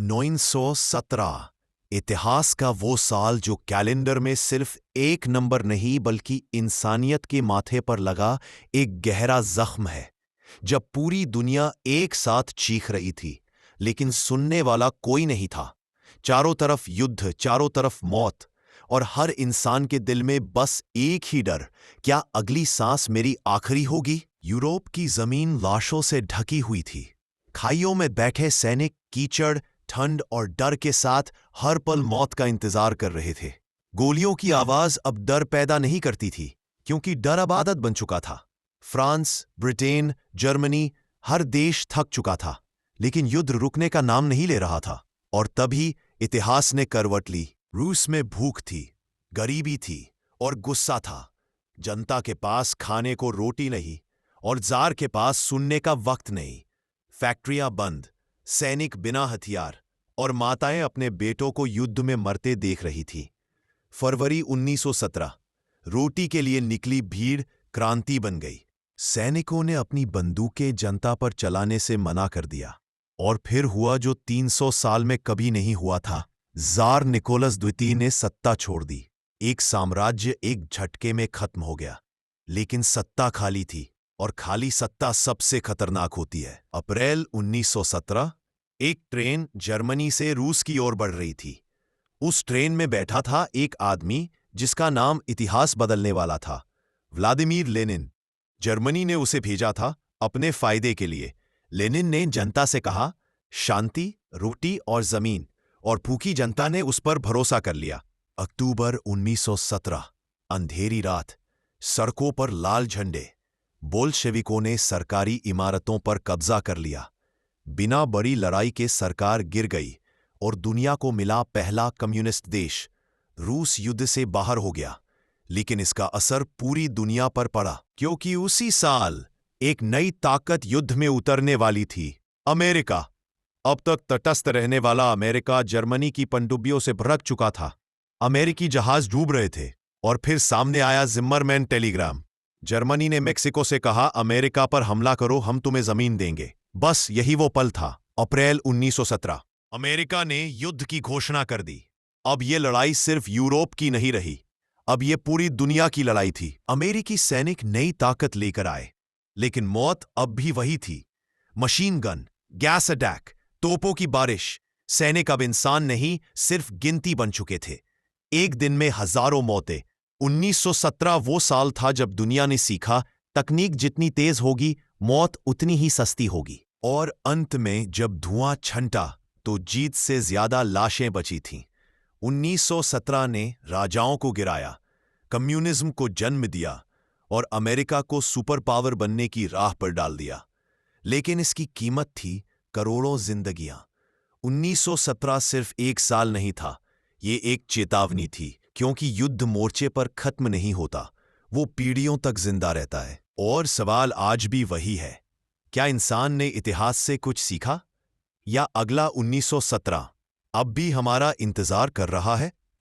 1917 इतिहास का वो साल जो कैलेंडर में सिर्फ एक नंबर नहीं बल्कि इंसानियत के माथे पर लगा एक गहरा जख्म है। जब पूरी दुनिया एक साथ चीख रही थी लेकिन सुनने वाला कोई नहीं था। चारों तरफ युद्ध, चारों तरफ मौत, और हर इंसान के दिल में बस एक ही डर, क्या अगली सांस मेरी आखिरी होगी। यूरोप की जमीन लाशों से ढकी हुई थी। खाइयों में बैठे सैनिक कीचड़, ठंड और डर के साथ हर पल मौत का इंतजार कर रहे थे। गोलियों की आवाज अब डर पैदा नहीं करती थी क्योंकि डर अब आदत बन चुका था। फ्रांस, ब्रिटेन, जर्मनी, हर देश थक चुका था, लेकिन युद्ध रुकने का नाम नहीं ले रहा था। और तभी इतिहास ने करवट ली। रूस में भूख थी, गरीबी थी और गुस्सा था। जनता के पास खाने को रोटी नहीं और जार के पास सुनने का वक्त नहीं। फैक्ट्रियां बंद, सैनिक बिना हथियार और माताएं अपने बेटों को युद्ध में मरते देख रही थी। फरवरी 1917, रोटी के लिए निकली भीड़ क्रांति बन गई। सैनिकों ने अपनी बंदूकें जनता पर चलाने से मना कर दिया और फिर हुआ जो 300 साल में कभी नहीं हुआ था। जार निकोलस द्वितीय ने सत्ता छोड़ दी। एक साम्राज्य एक झटके में खत्म हो गया, लेकिन सत्ता खाली थी और खाली सत्ता सबसे खतरनाक होती है। अप्रैल 1917, एक ट्रेन जर्मनी से रूस की ओर बढ़ रही थी। उस ट्रेन में बैठा था एक आदमी जिसका नाम इतिहास बदलने वाला था, व्लादिमीर लेनिन। जर्मनी ने उसे भेजा था अपने फायदे के लिए। लेनिन ने जनता से कहा, शांति, रोटी और जमीन, और भूखी जनता ने उस पर भरोसा कर लिया। अक्टूबर 1917, अंधेरी रात, सड़कों पर लाल झंडे। बोल्शेविकों ने सरकारी इमारतों पर कब्जा कर लिया। बिना बड़ी लड़ाई के सरकार गिर गई और दुनिया को मिला पहला कम्युनिस्ट देश। रूस युद्ध से बाहर हो गया, लेकिन इसका असर पूरी दुनिया पर पड़ा क्योंकि उसी साल एक नई ताकत युद्ध में उतरने वाली थी, अमेरिका। अब तक तटस्थ रहने वाला अमेरिका जर्मनी की पनडुब्बियों से भड़क चुका था। अमेरिकी जहाज डूब रहे थे और फिर सामने आया जिम्मरमैन टेलीग्राम। जर्मनी ने मेक्सिको से कहा, अमेरिका पर हमला करो, हम तुम्हें जमीन देंगे। बस यही वो पल था। अप्रैल 1917, अमेरिका ने युद्ध की घोषणा कर दी। अब ये लड़ाई सिर्फ यूरोप की नहीं रही, अब ये पूरी दुनिया की लड़ाई थी। अमेरिकी सैनिक नई ताकत लेकर आए, लेकिन मौत अब भी वही थी। मशीन गन, गैस अटैक, तोपों की बारिश। सैनिक अब इंसान नहीं, सिर्फ गिनती बन चुके थे। एक दिन में हजारों मौतें। 1917 वो साल था जब दुनिया ने सीखा, तकनीक जितनी तेज होगी, मौत उतनी ही सस्ती होगी। और अंत में जब धुआं छंटा तो जीत से ज्यादा लाशें बची थीं। 1917 ने राजाओं को गिराया, कम्युनिज्म को जन्म दिया और अमेरिका को सुपर पावर बनने की राह पर डाल दिया। लेकिन इसकी कीमत थी करोड़ों जिंदगियां। 1917 सिर्फ एक साल नहीं था, ये एक चेतावनी थी, क्योंकि युद्ध मोर्चे पर खत्म नहीं होता, वो पीढ़ियों तक जिंदा रहता है। और सवाल आज भी वही है, क्या इंसान ने इतिहास से कुछ सीखा, या अगला 1917 अब भी हमारा इंतजार कर रहा है?